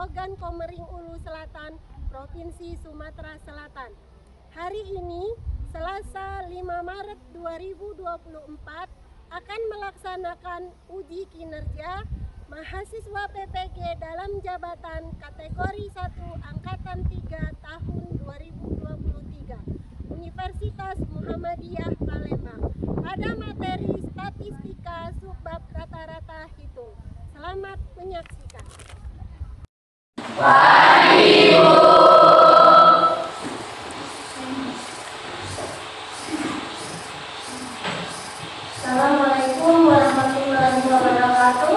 Grobogan Komering Ulu Selatan, Provinsi Sumatera Selatan. Hari ini, Selasa 5 Maret 2024, akan melaksanakan uji kinerja mahasiswa PPG dalam jabatan kategori 1 Angkatan 3 tahun 2023 Universitas Muhammadiyah Palembang pada materi statistika subbab rata-rata hitung. Selamat menyaksikan. Assalamualaikum warahmatullahi wabarakatuh.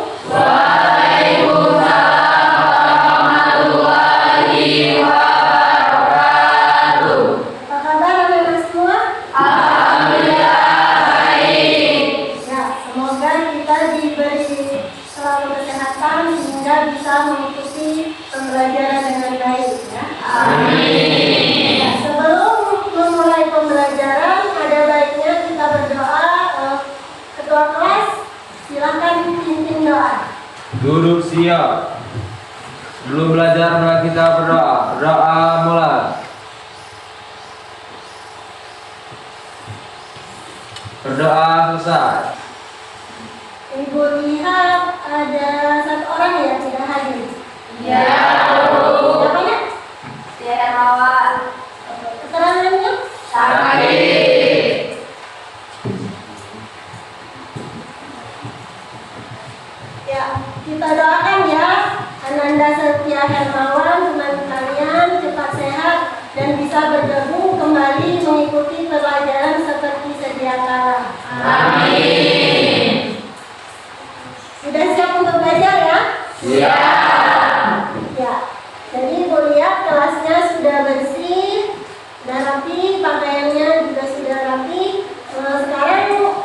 Bisa mengikuti pembelajaran dengan baik, ya. Amin. Nah, sebelum memulai pembelajaran, ada baiknya kita berdoa. Ketua kelas, silakan pimpin doa. Duduk siap. Sebelum belajar, mari kita berdoa. Doa mulai. Berdoa selesai. Ibu lihat ada satu orang ya tidak hadir. Ya. Namanya? Ya, Hermawan. Keterangannya? Sakit. Ya, kita doakan ya Ananda Setia Hermawan, teman kalian cepat sehat dan bisa bergabung kembali mengikuti pelajaran seperti sedia kala. Amin. Sudah siap untuk belajar ya? Ya. Ya. Jadi Ibu lihat kelasnya sudah bersih, sudah rapi, pakaiannya juga sudah rapi. Sekarang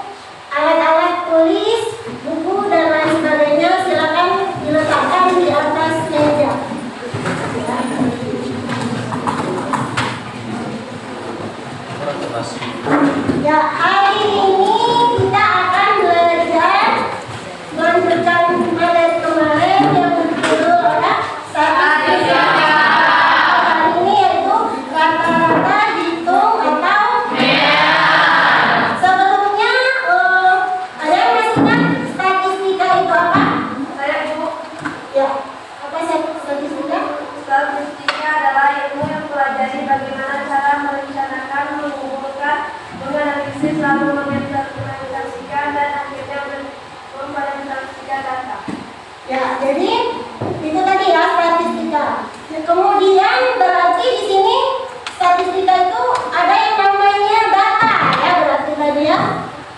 alat-alat tulis, buku dan lain sebagainya silakan diletakkan di atas meja. Ya, hari ini kita akan belajar melanjutkan materi kemarin yang berjudul statistika. Hari ini yaitu rata-rata hitung atau sebelumnya ada yang masih ingat statistika itu apa? Saya Bu. Ya, apa statistika? Statistika adalah ilmu yang mempelajari bagaimana cara merencanakan, mengumpulkan, menganalisis, lalu menginterpretasikan dan akhirnya memvalidasikan data. Ya, jadi itu tadi ya statistika. Kemudian berarti di sini statistika itu ada yang namanya data ya, berarti tadi ya.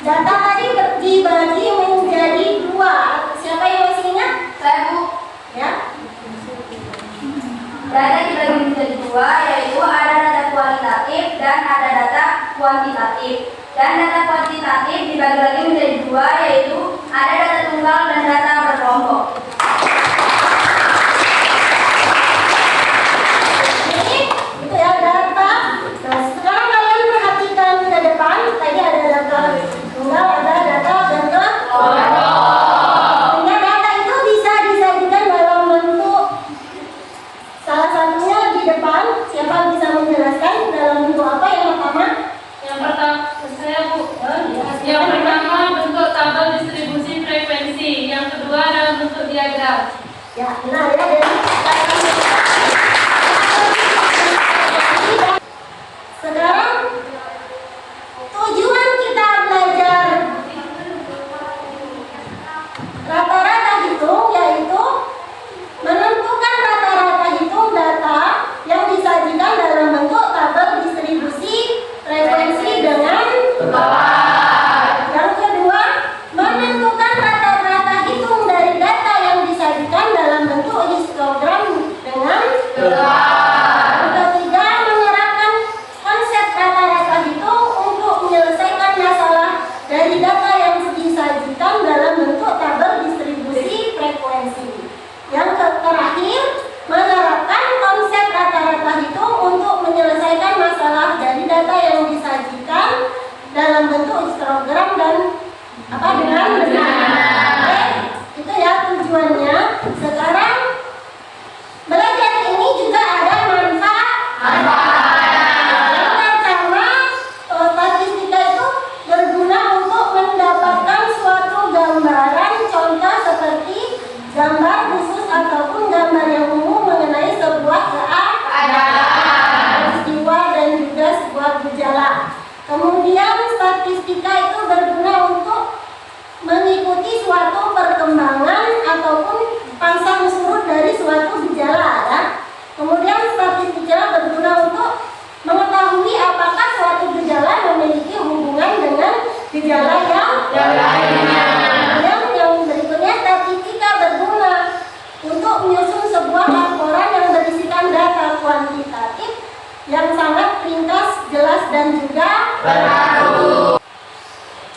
Data tadi dibagi menjadi dua. Siapa yang masih ingat? Saya Bu. Ya. Data dibagi menjadi dua, yaitu ada data kualitatif dan ada data kuantitatif. Dan data kuantitatif dibagi lagi menjadi dua, yaitu ada data tunggal dan data berkelompok. Jadi itu ya data. Nah, sekarang kalian perhatikan ke depan. Tadi ada data tunggal, ada data berkelompok. Sehingga data itu bisa disajikan dalam bentuk salah satunya di depan. Siapa bisa menjelaskan dalam bentuk apa yang pertama? Yang pertama, saya Bu. Yang pertama bentuk tabel distribusi frekuensi, yang kedua dalam bentuk diagram. Ya, benar ya. Sekarang tujuan kita belajar rata-rata hitung yaitu menentukan rata-rata hitung data yang disajikan dalam bentuk tabel distribusi frekuensi dengan tepat. Yang kedua, menentukan rata-rata hitung dari data yang disajikan dalam bentuk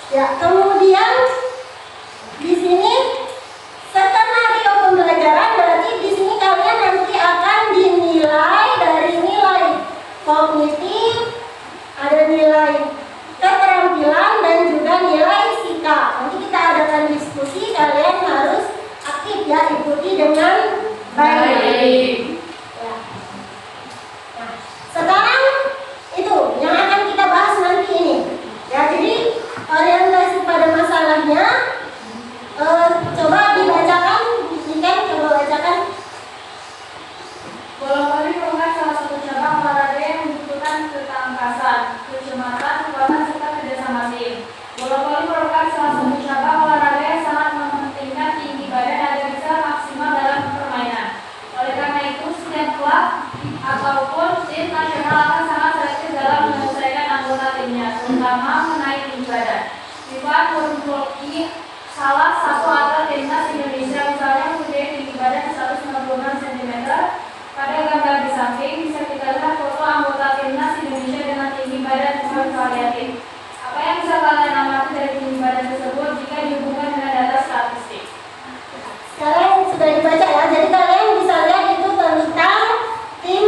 Ya, kemudian di sini skenario pembelajaran berarti di sini kalian nanti akan dinilai dari nilai kognitif, ada nilai keterampilan dan juga nilai sikap. Nanti kita adakan diskusi, kalian harus aktif ya, ikuti dengan baik. Ya. Nah, sekarang itu yang akan kita bahas nanti ini. Ya, jadi orientasi pada masalahnya coba dibacakan, coba bacakan. Bola voli merupakan salah satu cabang olahraga yang membutuhkan ketangkasan, kecermatan, kekuatan serta kerjasama tim. Bola voli merupakan salah satu cabang olahraga yang sangat mementingkan tinggi badan agar bisa maksimal dalam permainan. Oleh karena itu, setiap klub ataupun tim nasional akan sangat selektif dalam menyelesaikan anggota timnya, terutama mengenai tinggi badan. Rifan Nurmulki, salah satu atlet timnas Indonesia, misalnya mempunyai tinggi badan 196 cm. Pada gambar di samping bisa kita lihat foto anggota timnas Indonesia dengan tinggi badan variatif. Apa yang bisa kalian amati dari tinggi badan tersebut jika dihubungkan dengan data statistik? Sekarang sudah dibaca ya, jadi kalian bisa lihat itu tentang tim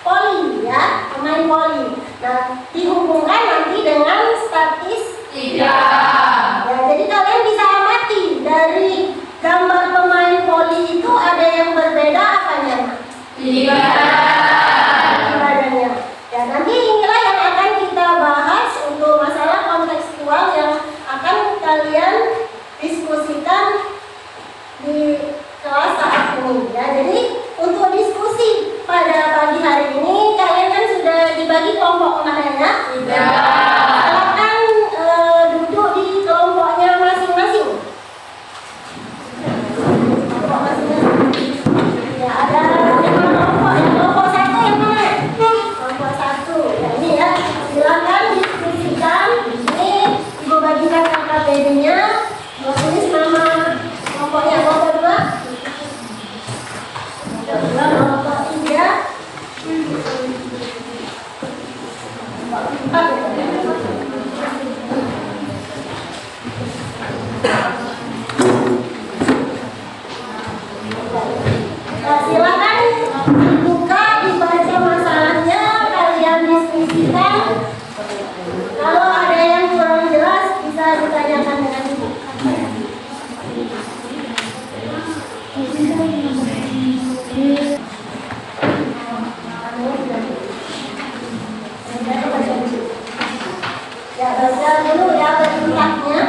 poli ya, pemain poli. Nah, dihubungkan nanti dengan statistik. Ya, jadi kalian bisa amati dari gambar pemain poli itu ada yang berbeda apanya? Badannya. Ya, nanti inilah yang akan kita bahas untuk masalah kontekstual yang akan kalian diskusikan di kelas saat ini. Ya, jadi untuk diskusi pada pagi hari ini kalian kan sudah dibagi kelompok kemarin ya? Silakan duduk di kelompoknya masing-masing. Kelompok masing-masing. Ya, ada 5 kelompok. Yang kelompok 1 yang mana? Kelompok 1. Ya, ini ya. Silakan diskusikan. Ini Ibu bagikan KKBD-nya. Tulis nama kelompoknya. Kelompok 2. Kelompok 3. Kelompok 4. Silakan dibuka, dibaca masalahnya, kalian diskusikan. Kalau ada yang kurang jelas bisa ditanyakan dengan ibu. Ya, baca dulu ya perintahnya.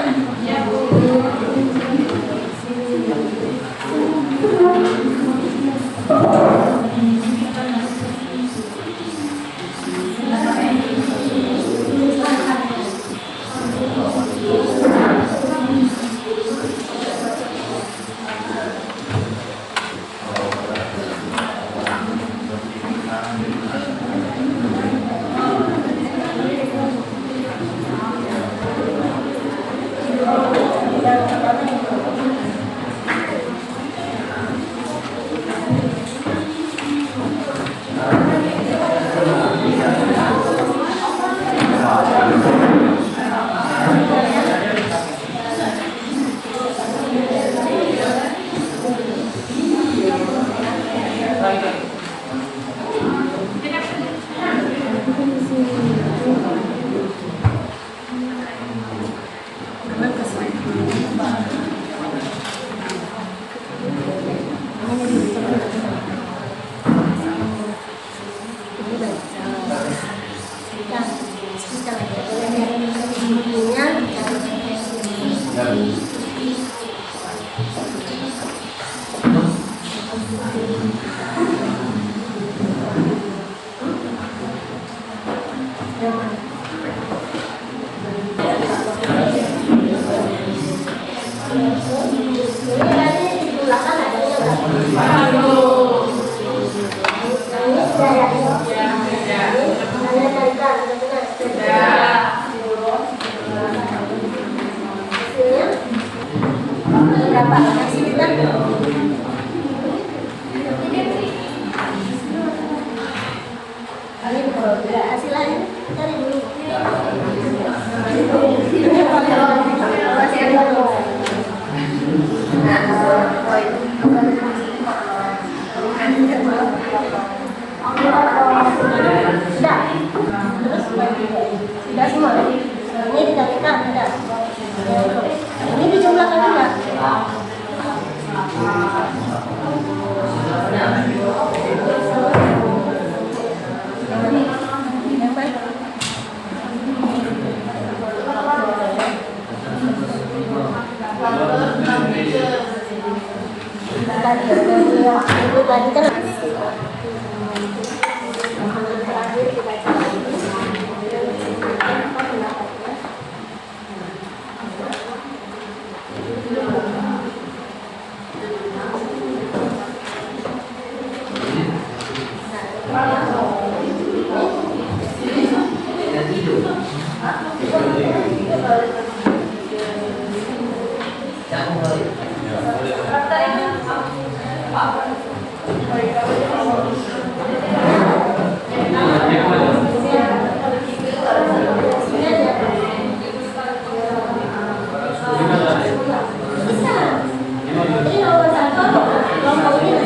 Hasilnya cari dulu. dibagikan. Jadi nomor 1 kelompok ini.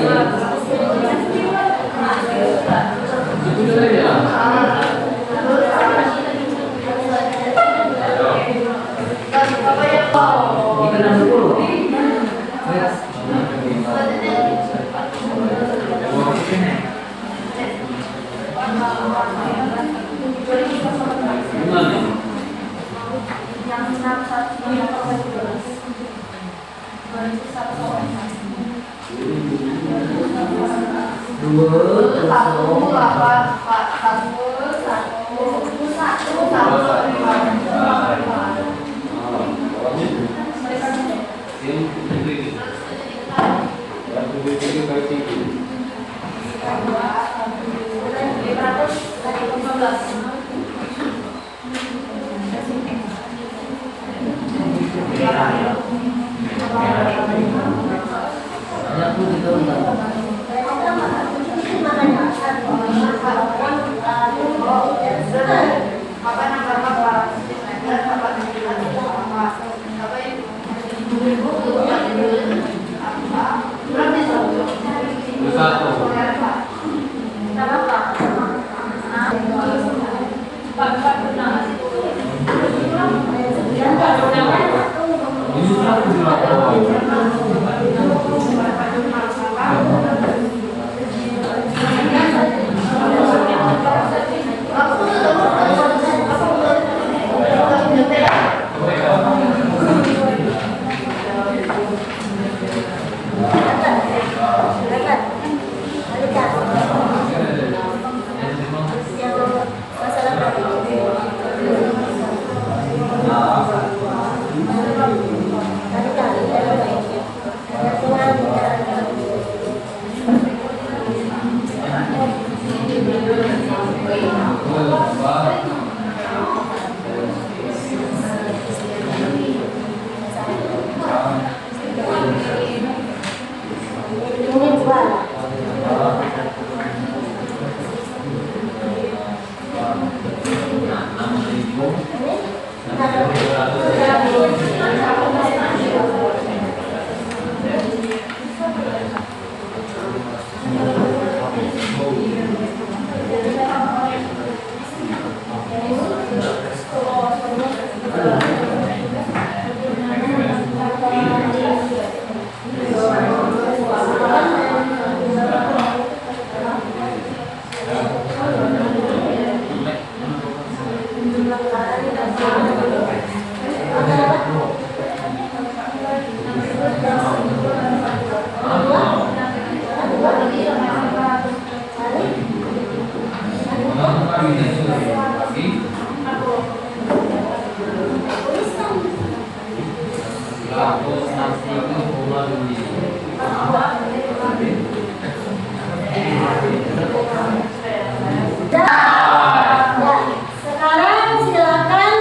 Sekarang silakan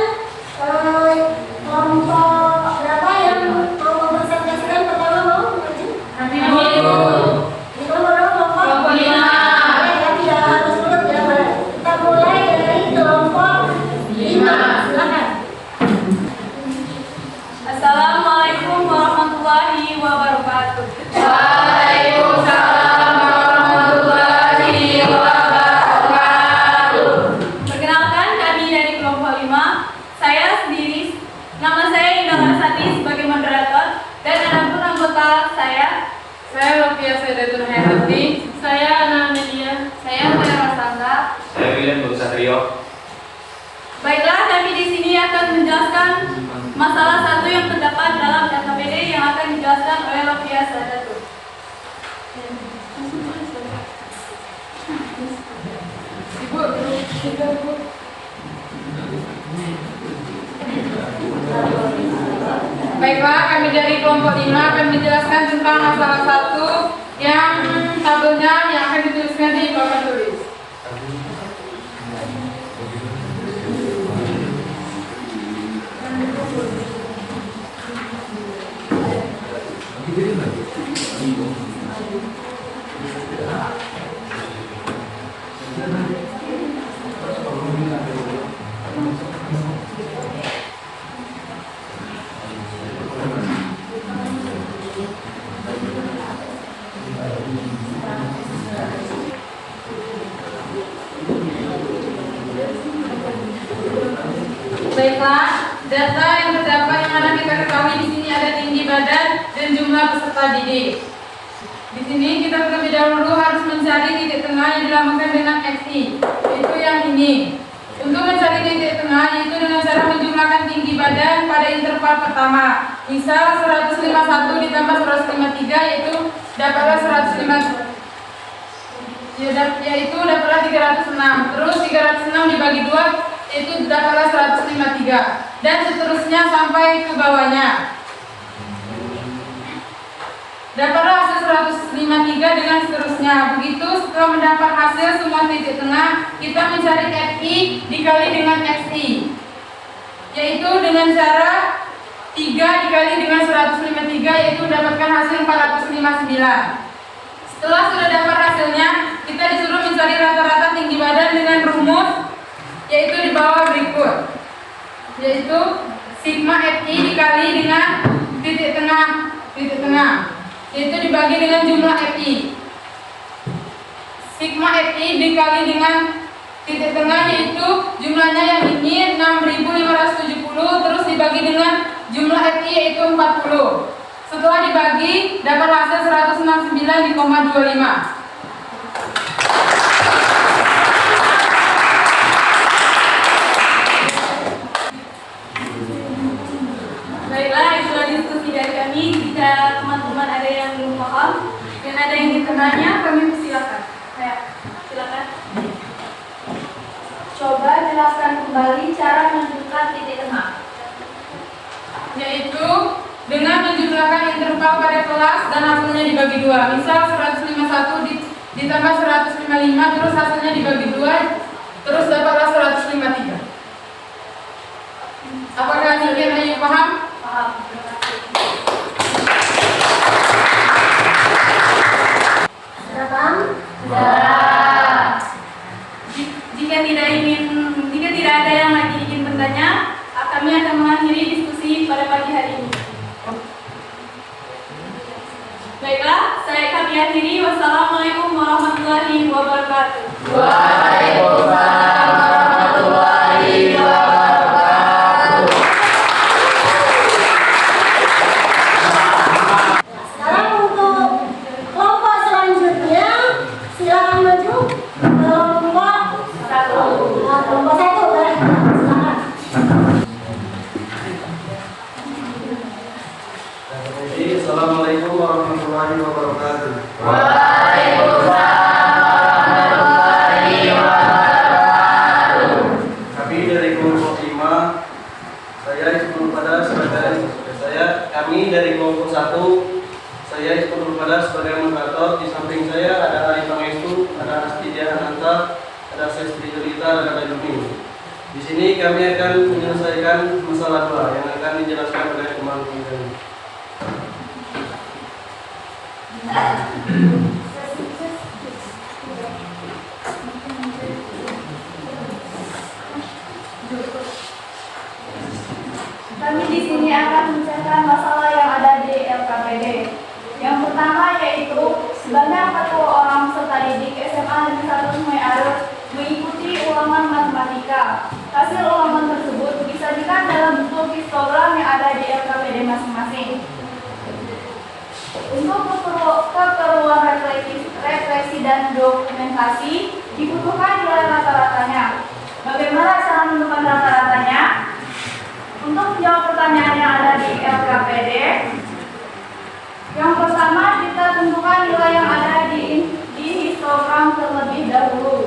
kelompok berapa yang mau mempresentasikan pertama mau maju? Di kelompok berapa kelompok? 5. Ya tidak harus urut ya. Kita mulai dari kelompok 5. Silakan. Assalamualaikum warahmatullahi wabarakatuh. Waalaikumsalam warahmatullahi wabarakatuh. Perkenalkan, kami dari kelompok 5. Saya sendiri, nama saya Indah Larsati sebagai moderator, dan ada pun anggota saya. Saya Lopia Sedatun Herati. Saya Ana Amelia. Saya Vera Sangga. Saya William Satrio. Baiklah, kami di sini akan menjelaskan masalah satu yang terdapat dalam KPD yang akan dijelaskan oleh Lopia Sedatun. Baiklah, kami dari kelompok 5 akan menjelaskan tentang masalah 1 yang tabelnya yang akan dituliskan di papan tulis. Baiklah, data yang terdapat yang mana kita ketahui di sini ada tinggi badan dan jumlah peserta didik. Di sini kita terlebih dahulu harus mencari titik tengah yang dinamakan dengan XI, itu yang ini. Untuk mencari titik tengah yaitu dengan cara menjumlahkan tinggi badan pada interval pertama. Misal 151 ditambah 153 yaitu dapatlah 105, yaitu dapatlah 306. Terus 306 dibagi 2 itu dapatlah 153 dan seterusnya sampai ke bawahnya. Dapatlah hasil 153 dengan seterusnya. Begitu setelah mendapat hasil semua titik tengah, kita mencari FI dikali dengan XI, yaitu dengan cara 3 dikali dengan 153 yaitu mendapatkan hasil 459. Setelah sudah dapat hasilnya, kita disuruh mencari rata-rata tinggi badan dengan rumus yaitu di bawah berikut, yaitu sigma FI dikali dengan titik tengah, yaitu dibagi dengan jumlah FI. Sigma FI dikali dengan titik tengah yaitu jumlahnya yang ini 6.570, terus dibagi dengan jumlah FI yaitu 40. Setelah dibagi dapat hasil 169,25. Baiklah, itulah diskusi dari kami. Jika teman-teman ada yang belum paham dan ada yang ditanya, kami persilakan. Silakan. Coba jelaskan kembali cara menentukan titik tengah. Yaitu dengan menjumlahkan interval pada kelas dan hasilnya dibagi 2. Misal 151 ditambah 155 terus hasilnya dibagi 2 terus dapatlah 153. Apakah demikian Ayu paham? Paham. Terima kasih. Sudah paham? Jika tidak ada yang lagi ingin bertanya, kami akan mengakhiri diskusi pada pagi hari ini. Baiklah, kami akhiri. Wassalamualaikum warahmatullahi wabarakatuh. Waalaikumsalam warahmatullahi wabarakatuh. Sekarang untuk kelompok selanjutnya, silakan maju. Kelompok 1. Kelompok 1 kan? Silakan. Assalamualaikum warahmatullahi wabarakatuh. Waalaikumsalam warahmatullahi wabarakatuh. Kami dari kelompok 5, saya Ismul Pada kami dari kelompok 1, saya Ismul Pada sebagai moderator. Di samping saya ada Ari Pangestu, ada Astidia Ananta, ada Sestri Jelita, dan ada Yumi. Di sini kami akan menyelesaikan masalah 2 yang akan dijelaskan oleh teman-teman kami. Kami di sini akan menceritakan masalah yang ada di LKPD. Yang pertama yaitu sebanyak 40 orang peserta didik SMA Negeri 1 Sungai Arep mengikuti ulangan matematika. Hasil ulangan tersebut disajikan dalam bentuk histogram yang ada di LKPD masing-masing. Untuk keperluan refleksi dan dokumentasi dibutuhkan nilai rata-ratanya. Bagaimana cara menentukan rata-ratanya? Untuk menjawab pertanyaan yang ada di LKPD, yang pertama kita tentukan nilai yang ada di histogram terlebih dahulu.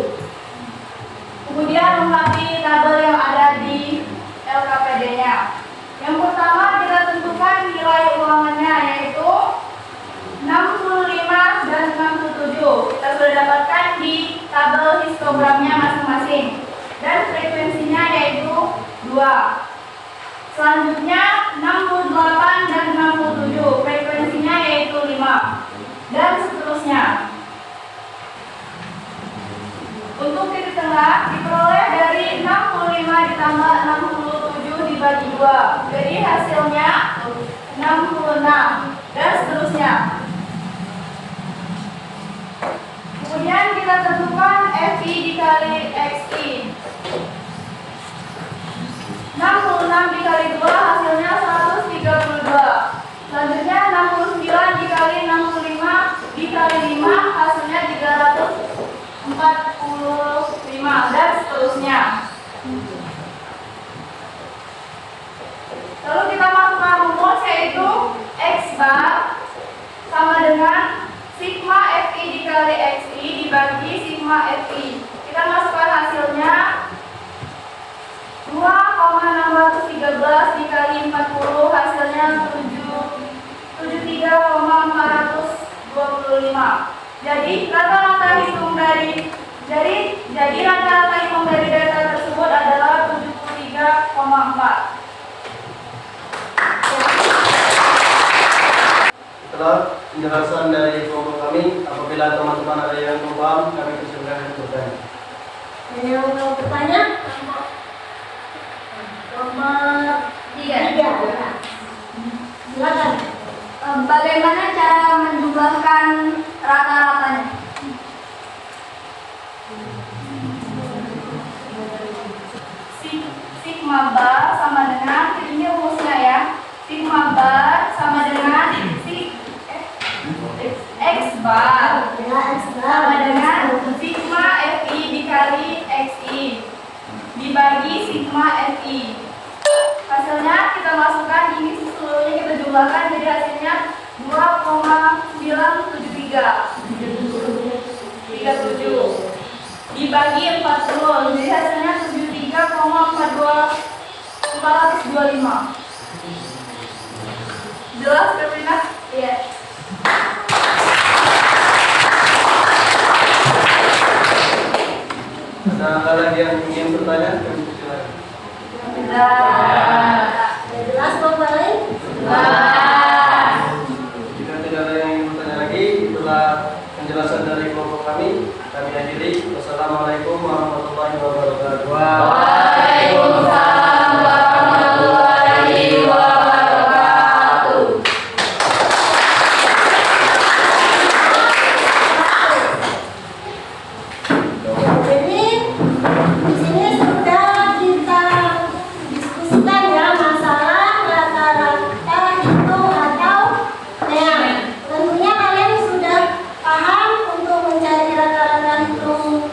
Kemudian histogramnya masing-masing. Dan frekuensinya yaitu 2. Selanjutnya 68 dan 67, frekuensinya yaitu 5. Dan seterusnya. Untuk titik tengah diperoleh dari 65 ditambah 67 dibagi 2. Jadi hasilnya 66 dan seterusnya. Kemudian kita tentukan FI dikali XI. 66 dikali 2 hasilnya 132. Selanjutnya 69 dikali 65 dikali 5 hasilnya 345 dan seterusnya. Lalu kita masukkan rumus yaitu X bar sama dengan sigma FI dikali XI dibagi sigma FI. Kita masukkan hasilnya 2,613 dikali 40 hasilnya 73,425. Jadi rata-rata hitung dari data tersebut adalah 73,4. Setelah penjelasan dari kelompok kami, apabila teman-teman ada yang belum paham, kami persilakan untuk bertanya. Ada yang mau bertanya? Nomor 3. Silakan. Bagaimana cara menjumlahkan rata-ratanya? Sigma bar sama dengan, ini rumusnya ya. Sigma bar sama dengan X bar sama dengan sigma FI dikali XI dibagi sigma FI. Hasilnya kita masukkan, ini seluruhnya kita jumlahkan, jadi hasilnya 2,937 dibagi 40, jadi hasilnya 73,425. Jelas Katrina? Iya. Ada lagi yang ingin bertanya? Kami persilakan. Jelas Bapak lain? Jika tidak ada yang ingin bertanya lagi, itulah penjelasan dari kelompok kami. Kami akhiri. Wassalamualaikum warahmatullahi wabarakatuh. Waalaikumsalam warahmatullahi wabarakatuh. Jadi di sini sudah kita diskusikan ya masalah rata-rata hitung atau nean. Tentunya kalian sudah paham untuk mencari rata-rata hitung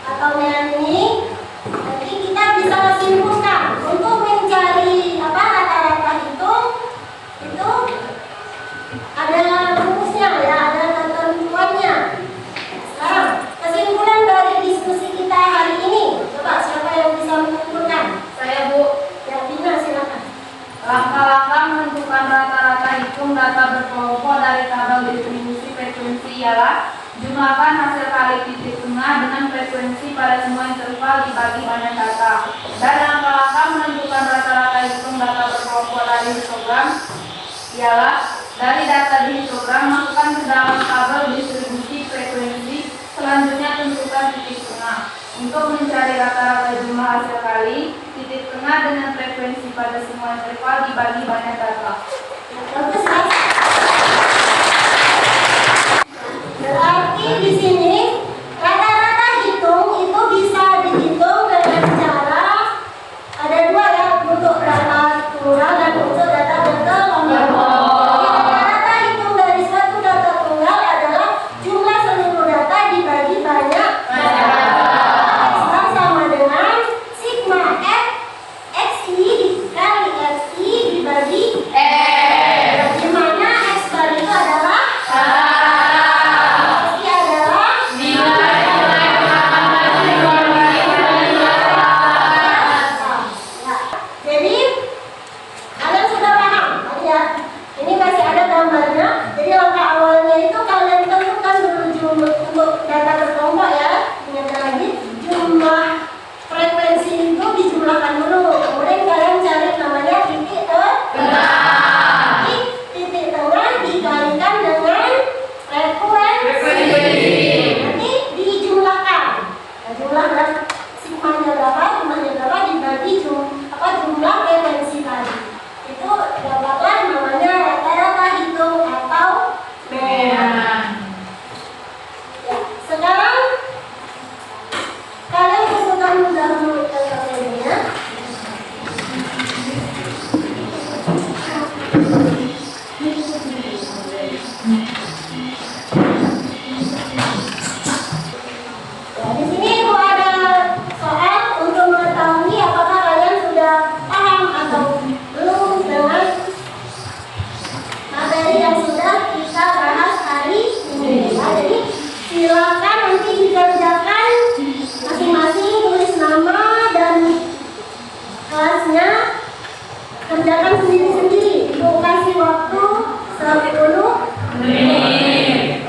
atau nean ini. Jadi kita bisa simpulkan untuk mencari rata-rata hitung itu ada rumusnya ya, ada ketentuannya. Sekarang kesimpulan dari diskusi kita hari ini, coba siapa yang bisa menyimpulkan? Saya Bu. Ya, Dina silakan. Langkah-langkah menentukan rata-rata hitung data berkelompok dari tabel distribusi frekuensi ialah jumlahkan hasil kali titik tengah dengan frekuensi pada semua interval dibagi banyak data. Dan langkah-langkah menentukan rata-rata hitung data berkelompok dari histogram ialah dari data di histogram masukkan ke dalam tabel distribusi frekuensi. Selanjutnya tentukan titik tengah. Untuk mencari rata-rata jumlah hasil kali titik tengah dengan frekuensi pada semua interval dibagi banyak data. Bagus ya. Berarti di sini rata-rata hitung itu bisa dihitung dengan cara ada dua ya, untuk data tunggal dan untuk data berkelompok. Rata-rata hitung dari suatu data tunggal adalah jumlah seluruh data dibagi banyak data. Sama dengan sigma F XI dikali XI dibagi Ya, di sini Ibu ada soal untuk mengetahui apakah kalian sudah paham atau belum dengan materi yang sudah kita bahas hari ini. Ya, jadi silakan nanti dikerjakan masing-masing, tulis nama dan kelasnya, kerjakan sendiri-sendiri. Ibu kasih waktu 10 menit.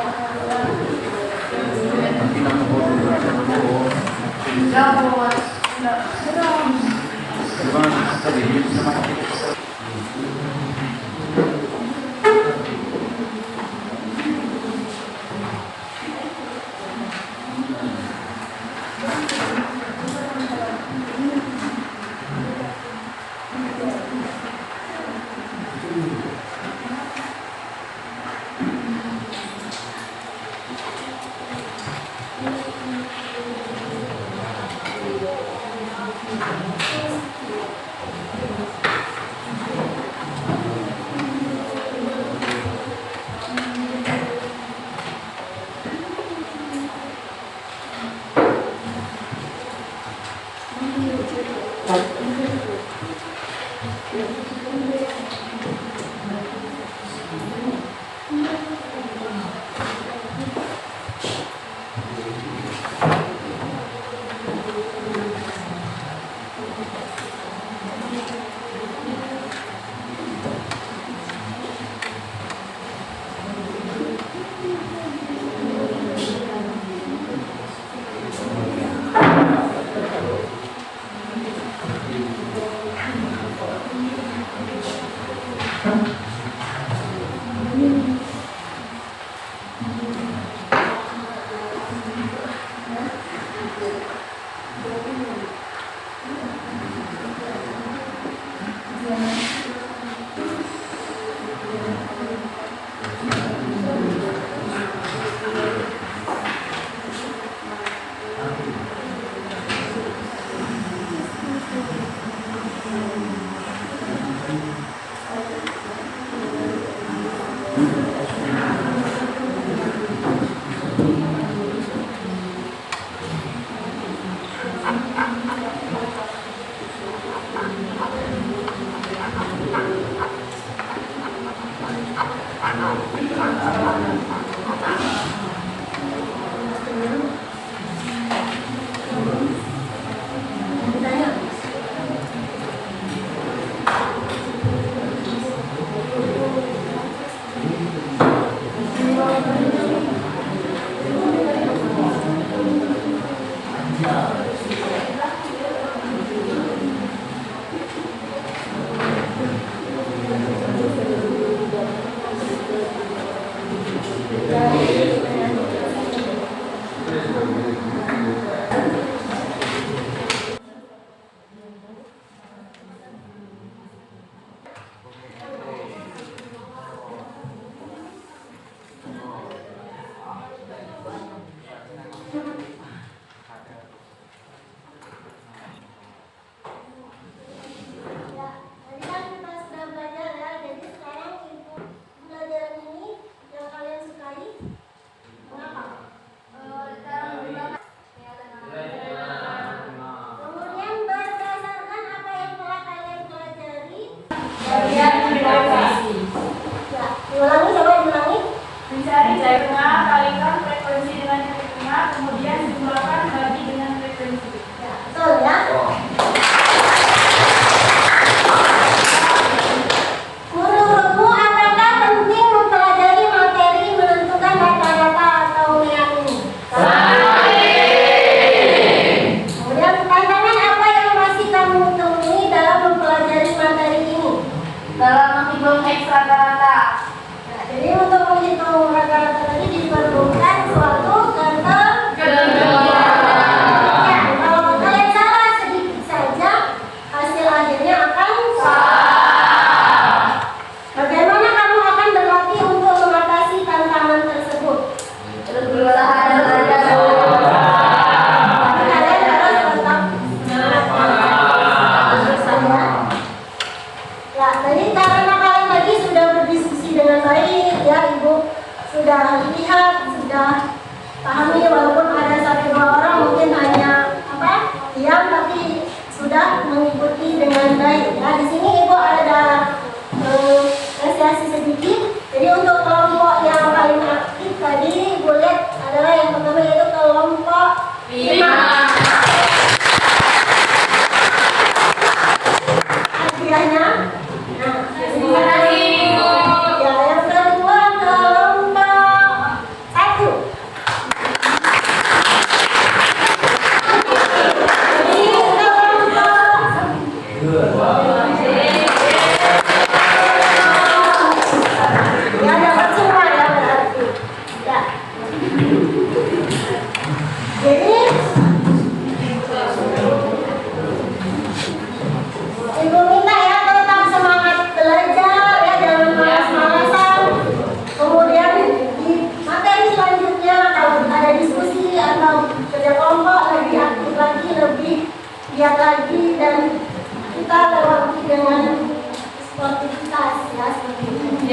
Jadi karena kalian tadi sudah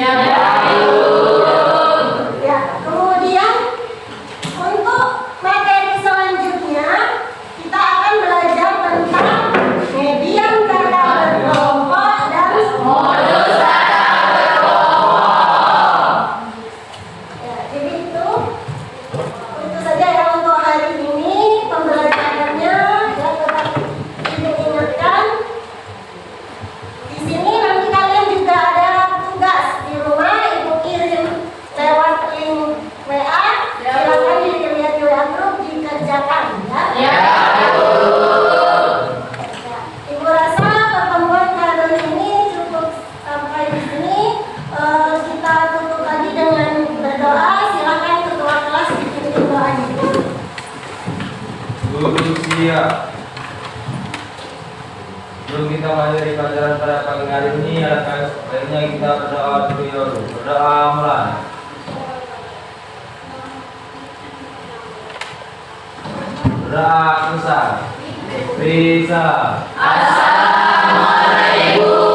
Ya. Ya, kemudian untuk materi selanjutnya kita akan belajar tentang medium data berkelompok dan Modus data berkelompok. ya, jadi itu saja ya untuk hari ini pembelajarannya ya tetap diingatkan. Di sini nanti kalian juga ada tugas di rumah, ibu kirim lewat link WA, silakan dilihat di WA grup dikerjakan ya. Ya. Ya, Ibu rasa pertemuan kali ini cukup sampai di sini. Kita tutup lagi dengan berdoa. Silakan ketua kelas dipimpin doanya. Duduk siap. Sebelum kita mengakhiri pelajaran pada pagi hari ini, alangkah baiknya kita berdoa dulu. Berdoa mulai. Berdoa besar. Bisa. Assalamualaikum